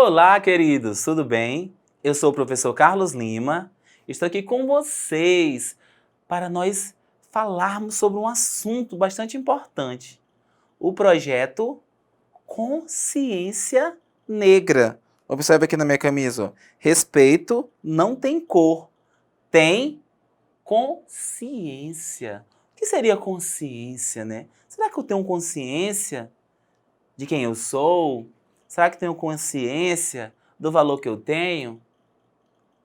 Olá, queridos, tudo bem? Eu sou o professor Carlos Lima, estou aqui com vocês para nós falarmos sobre um assunto bastante importante, o projeto Consciência Negra. Observe aqui na minha camisa, ó. Respeito não tem cor, tem consciência. O que seria consciência, né? Será que eu tenho consciência de quem eu sou? Será que tenho consciência do valor que eu tenho?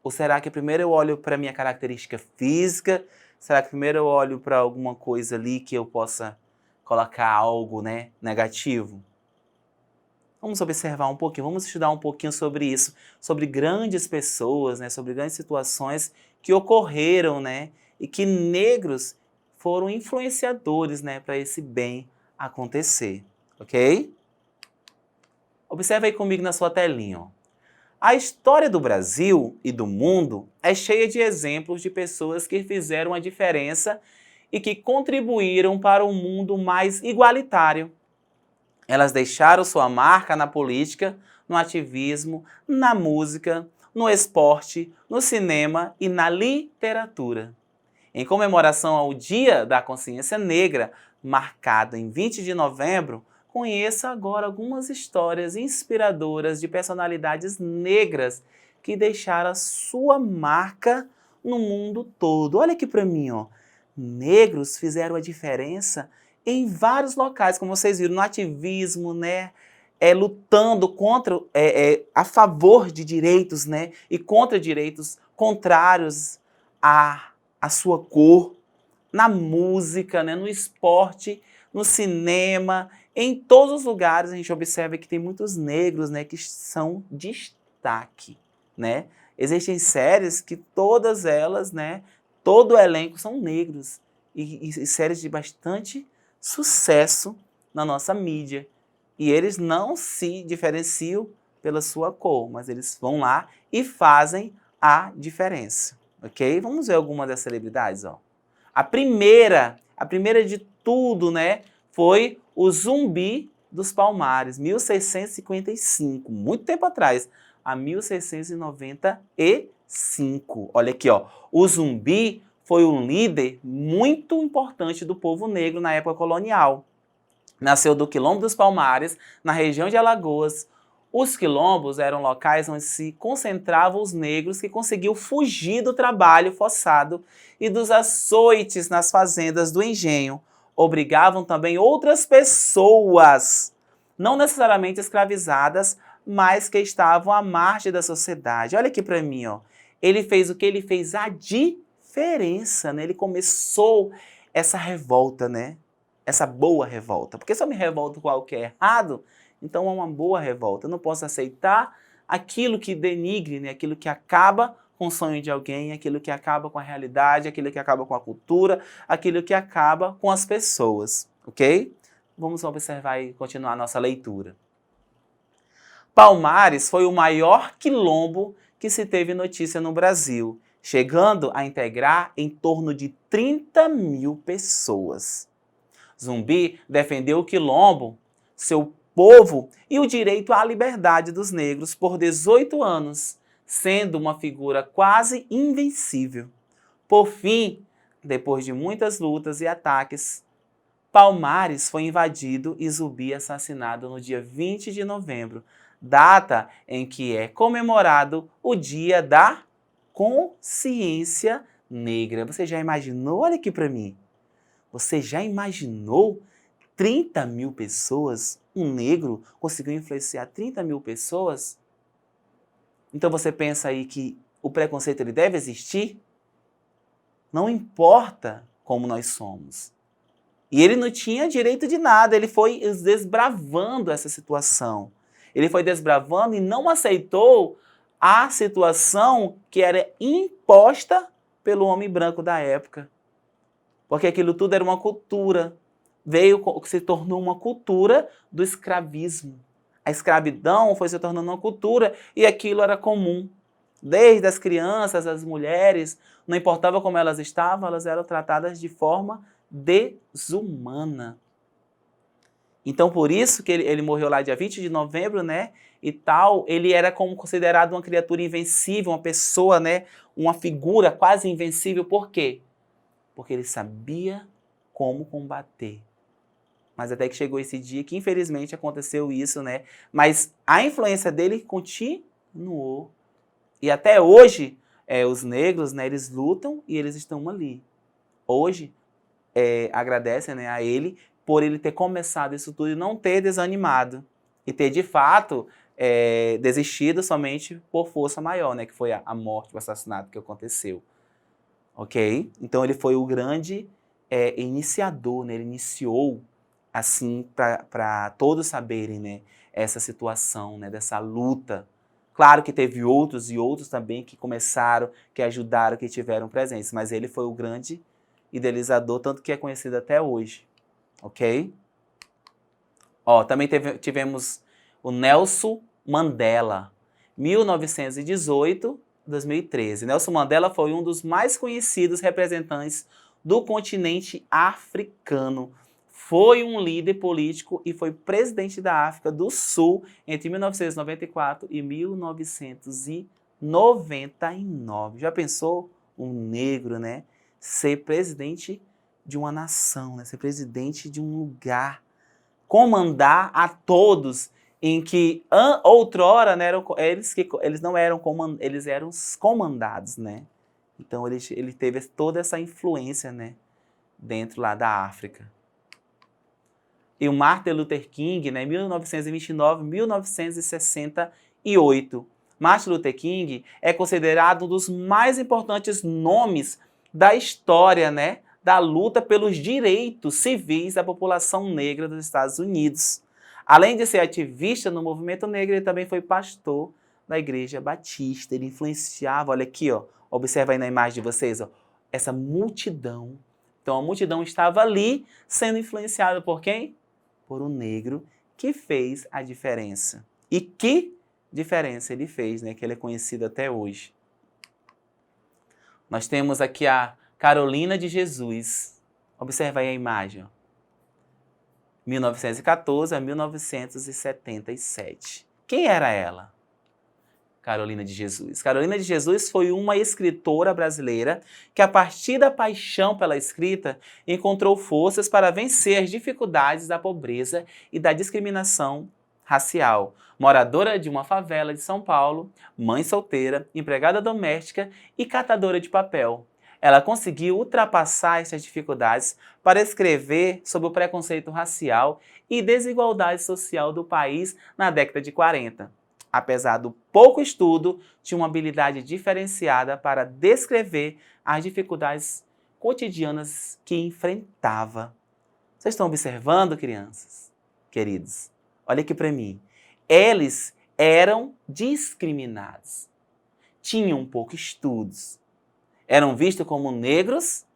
Ou será que primeiro eu olho para a minha característica física? Será que primeiro eu olho para alguma coisa ali que eu possa colocar algo, né, negativo? Vamos observar um pouquinho, vamos estudar um pouquinho sobre isso, sobre grandes pessoas, né, sobre grandes situações que ocorreram, né, e que negros foram influenciadores, né, para esse bem acontecer, ok? Observe aí comigo na sua telinha, ó. A história do Brasil e do mundo é cheia de exemplos de pessoas que fizeram a diferença e que contribuíram para um mundo mais igualitário. Elas deixaram sua marca na política, no ativismo, na música, no esporte, no cinema e na literatura. Em comemoração ao Dia da Consciência Negra, marcado em 20 de novembro, conheça agora algumas histórias inspiradoras de personalidades negras que deixaram a sua marca no mundo todo. Olha aqui para mim, ó. Negros fizeram a diferença em vários locais, como vocês viram, no ativismo, né? Lutando contra, a favor de direitos, né? E contra direitos contrários à sua cor, na música, né? No esporte, no cinema, em todos os lugares a gente observa que tem muitos negros, né, que são destaque, né? Existem séries que todas elas, né, todo o elenco são negros e séries de bastante sucesso na nossa mídia. E eles não se diferenciam pela sua cor, mas eles vão lá e fazem a diferença, ok? Vamos ver alguma das celebridades, ó. A primeira de tudo, né, foi o Zumbi dos Palmares, 1655, muito tempo atrás, a 1695. Olha aqui, ó. O Zumbi foi um líder muito importante do povo negro na época colonial. Nasceu do Quilombo dos Palmares, na região de Alagoas. Os quilombos eram locais onde se concentravam os negros que conseguiam fugir do trabalho forçado e dos açoites nas fazendas do engenho. Obrigavam também outras pessoas, não necessariamente escravizadas, mas que estavam à margem da sociedade. Olha aqui para mim, ó. Ele fez o que? Ele fez a diferença, né? Ele começou essa revolta, né? Essa boa revolta. Porque se eu me revolto com algo que é errado, então é uma boa revolta. Eu não posso aceitar aquilo que denigre, né? Aquilo que acaba com o sonho de alguém, aquilo que acaba com a realidade, aquilo que acaba com a cultura, aquilo que acaba com as pessoas, ok? Vamos observar e continuar a nossa leitura. Palmares foi o maior quilombo que se teve notícia no Brasil, chegando a integrar em torno de 30 mil pessoas. Zumbi defendeu o quilombo, seu povo e o direito à liberdade dos negros por 18 anos, sendo uma figura quase invencível. Por fim, depois de muitas lutas e ataques, Palmares foi invadido e Zumbi assassinado no dia 20 de novembro, data em que é comemorado o Dia da Consciência Negra. Você já imaginou? Olha aqui para mim. Você já imaginou 30 mil pessoas? Um negro conseguiu influenciar 30 mil pessoas? Então você pensa aí que o preconceito ele deve existir? Não importa como nós somos. E ele não tinha direito de nada, ele foi desbravando essa situação. Ele foi desbravando e não aceitou a situação que era imposta pelo homem branco da época. Porque aquilo tudo era uma cultura. Se tornou uma cultura do escravismo. A escravidão foi se tornando uma cultura e aquilo era comum. Desde as crianças, as mulheres, não importava como elas estavam, elas eram tratadas de forma desumana. Então, por isso que ele morreu lá dia 20 de novembro, né? E tal, ele era como considerado uma criatura invencível, uma pessoa, né? Uma figura quase invencível. Por quê? Porque ele sabia como combater. Mas até que chegou esse dia que, infelizmente, aconteceu isso, né? Mas a influência dele continuou. E até hoje, os negros, né? Eles lutam e eles estão ali. Hoje, agradecem, né, a ele por ele ter começado isso tudo e não ter desanimado. E ter, de fato, desistido somente por força maior, né? Que foi a morte, o assassinato que aconteceu. Ok? Então ele foi o grande iniciador, né? Ele iniciou, assim, para todos saberem, né? Essa situação, né? Dessa luta. Claro que teve outros e outros também que começaram, que ajudaram, que tiveram presentes, mas ele foi o grande idealizador, tanto que é conhecido até hoje, ok? Ó, também tivemos o Nelson Mandela, 1918-2013. Nelson Mandela foi um dos mais conhecidos representantes do continente africano. Foi um líder político e foi presidente da África do Sul entre 1994 e 1999. Já pensou um negro, né? Ser presidente de uma nação, né? Ser presidente de um lugar, comandar a todos, em que outrora, né, eles não eram eles eram os comandados, né? Então ele teve toda essa influência, né, dentro lá da África. E o Martin Luther King, né, 1929-1968. Martin Luther King é considerado um dos mais importantes nomes da história, né, da luta pelos direitos civis da população negra dos Estados Unidos. Além de ser ativista no movimento negro, ele também foi pastor da Igreja Batista. Ele influenciava, olha aqui, ó, observa aí na imagem de vocês, ó, essa multidão. Então a multidão estava ali sendo influenciada por quem? Por um negro que fez a diferença. E que diferença ele fez, né? Que ele é conhecido até hoje. Nós temos aqui a Carolina de Jesus. Observa aí a imagem. Ó. 1914 a 1977. Quem era ela? Carolina de Jesus. Carolina de Jesus foi uma escritora brasileira que, a partir da paixão pela escrita, encontrou forças para vencer as dificuldades da pobreza e da discriminação racial. Moradora de uma favela de São Paulo, mãe solteira, empregada doméstica e catadora de papel. Ela conseguiu ultrapassar essas dificuldades para escrever sobre o preconceito racial e desigualdade social do país na década de 40. Apesar do pouco estudo, tinha uma habilidade diferenciada para descrever as dificuldades cotidianas que enfrentava. Vocês estão observando, crianças? Queridos, olha aqui para mim. Eles eram discriminados, tinham pouco estudos, eram vistos como negros,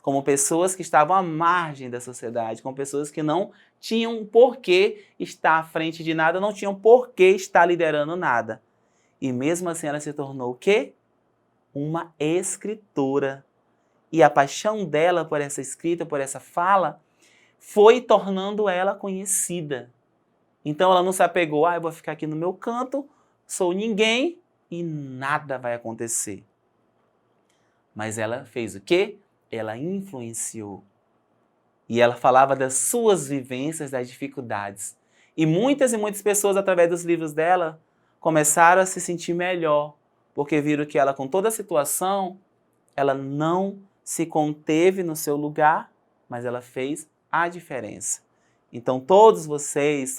como pessoas que estavam à margem da sociedade, como pessoas que não tinham por que estar à frente de nada, não tinham por que estar liderando nada. E mesmo assim ela se tornou o quê? Uma escritora. E a paixão dela por essa escrita, por essa fala, foi tornando ela conhecida. Então ela não se apegou, eu vou ficar aqui no meu canto, sou ninguém e nada vai acontecer. Mas ela fez o quê? Ela influenciou. E ela falava das suas vivências, das dificuldades. E muitas pessoas, através dos livros dela, começaram a se sentir melhor, porque viram que ela, com toda a situação, ela não se conteve no seu lugar, mas ela fez a diferença. Então, todos vocês,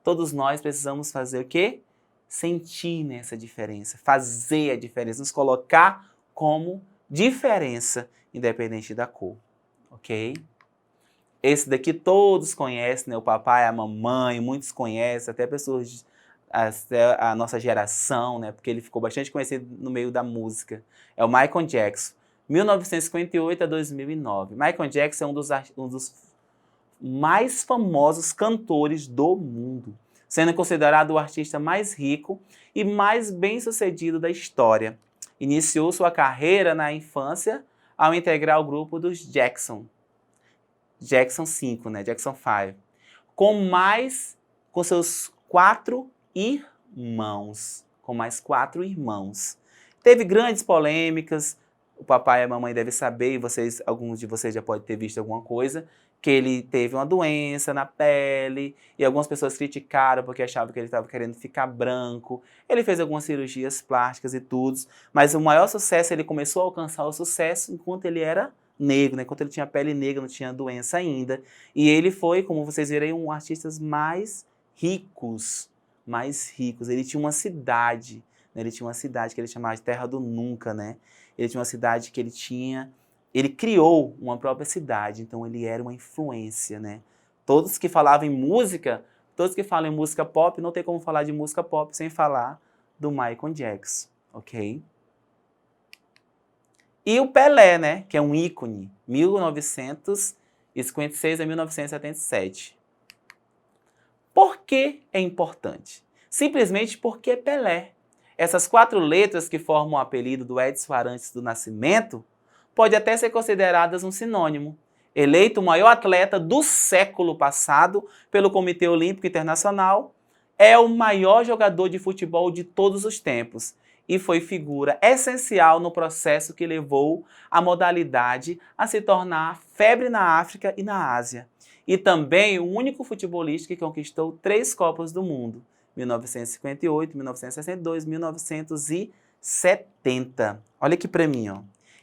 todos nós precisamos fazer o quê? Sentir nessa diferença, fazer a diferença, nos colocar como diferença, independente da cor, ok? Esse daqui todos conhecem, né? O papai, a mamãe, muitos conhecem, até pessoas, até a nossa geração, né? Porque ele ficou bastante conhecido no meio da música. É o Michael Jackson, 1958 a 2009. Michael Jackson é um dos mais famosos cantores do mundo, sendo considerado o artista mais rico e mais bem-sucedido da história. Iniciou sua carreira na infância ao integrar o grupo dos Jackson 5, né? Jackson 5. com seus 4 irmãos. Com mais 4 irmãos. Teve grandes polêmicas, o papai e a mamãe devem saber, e vocês, alguns de vocês já podem ter visto alguma coisa, que ele teve uma doença na pele, e algumas pessoas criticaram porque achavam que ele estava querendo ficar branco. Ele fez algumas cirurgias plásticas e tudo, mas o maior sucesso, ele começou a alcançar o sucesso enquanto ele era negro, né? Enquanto ele tinha pele negra, não tinha doença ainda. E ele foi, como vocês verem, um dos artistas mais ricos. Ele tinha uma cidade, né? Ele tinha uma cidade que ele chamava de Terra do Nunca, né? Ele tinha uma cidade que ele criou uma própria cidade, então ele era uma influência, né? Todos que falavam em música, todos que falam em música pop, não tem como falar de música pop sem falar do Michael Jackson, ok? E o Pelé, né? Que é um ícone, 1956 a 1977. Por que é importante? Simplesmente porque é Pelé. Essas 4 letras que formam o apelido do Edson Arantes do Nascimento pode até ser consideradas um sinônimo. Eleito o maior atleta do século passado pelo Comitê Olímpico Internacional, é o maior jogador de futebol de todos os tempos e foi figura essencial no processo que levou a modalidade a se tornar febre na África e na Ásia. E também o único futebolista que conquistou 3 Copas do Mundo, 1958, 1962, 1970. Olha aqui para mim, ó.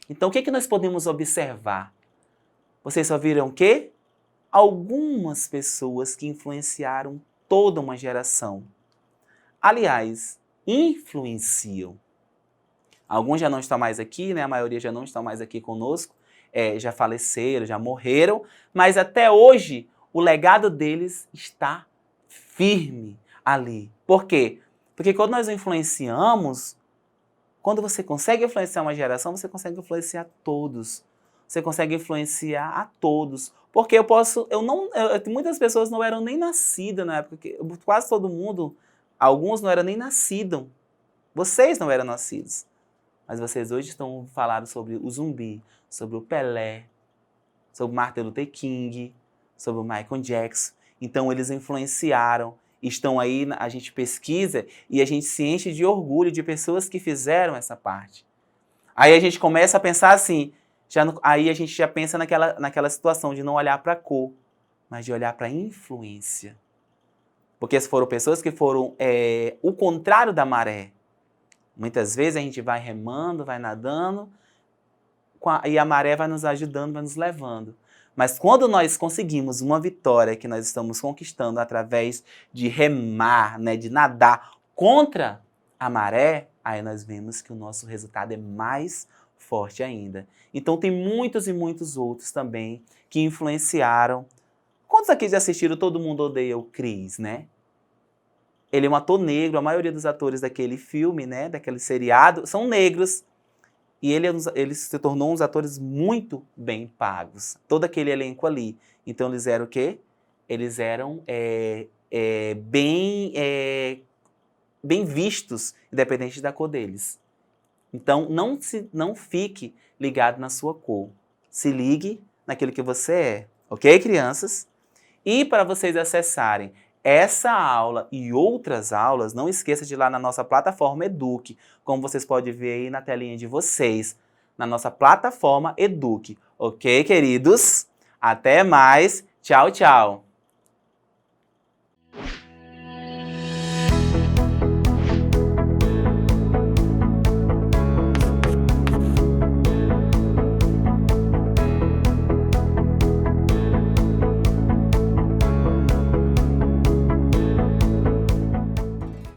Então, o que nós podemos observar? Vocês só viram o quê? Algumas pessoas que influenciaram toda uma geração. Aliás, influenciam. Alguns já não estão mais aqui, né? A maioria já não estão mais aqui conosco, já faleceram, já morreram, mas até hoje o legado deles está firme ali. Por quê? Porque quando nós influenciamos, quando você consegue influenciar uma geração, você consegue influenciar todos. Você consegue influenciar a todos. Porque muitas pessoas não eram nem nascidas na época, quase todo mundo, alguns não eram nem nascidos. Vocês não eram nascidos. Mas vocês hoje estão falando sobre o Zumbi, sobre o Pelé, sobre o Martin Luther King, sobre o Michael Jackson. Então eles influenciaram. Estão aí, a gente pesquisa e a gente se enche de orgulho de pessoas que fizeram essa parte. Aí a gente começa a pensar assim, aí a gente já pensa naquela situação de não olhar para a cor, mas de olhar para a influência. Porque foram pessoas que foram o contrário da maré. Muitas vezes a gente vai remando, vai nadando, e a maré vai nos ajudando, vai nos levando. Mas quando nós conseguimos uma vitória que nós estamos conquistando através de remar, né, de nadar contra a maré, aí nós vemos que o nosso resultado é mais forte ainda. Então tem muitos e muitos outros também que influenciaram. Quantos aqui já assistiram Todo Mundo Odeia o Chris, né? Ele é um ator negro, a maioria dos atores daquele filme, né, daquele seriado, são negros. E ele se tornou uns atores muito bem pagos. Todo aquele elenco ali. Então eles eram o quê? Eles eram bem vistos, independente da cor deles. Então não fique ligado na sua cor. Se ligue naquilo que você é. Ok, crianças? E para vocês acessarem essa aula e outras aulas, não esqueça de ir lá na nossa plataforma Eduque, como vocês podem ver aí na telinha de vocês, na nossa plataforma Eduque. Ok, queridos? Até mais. Tchau, tchau.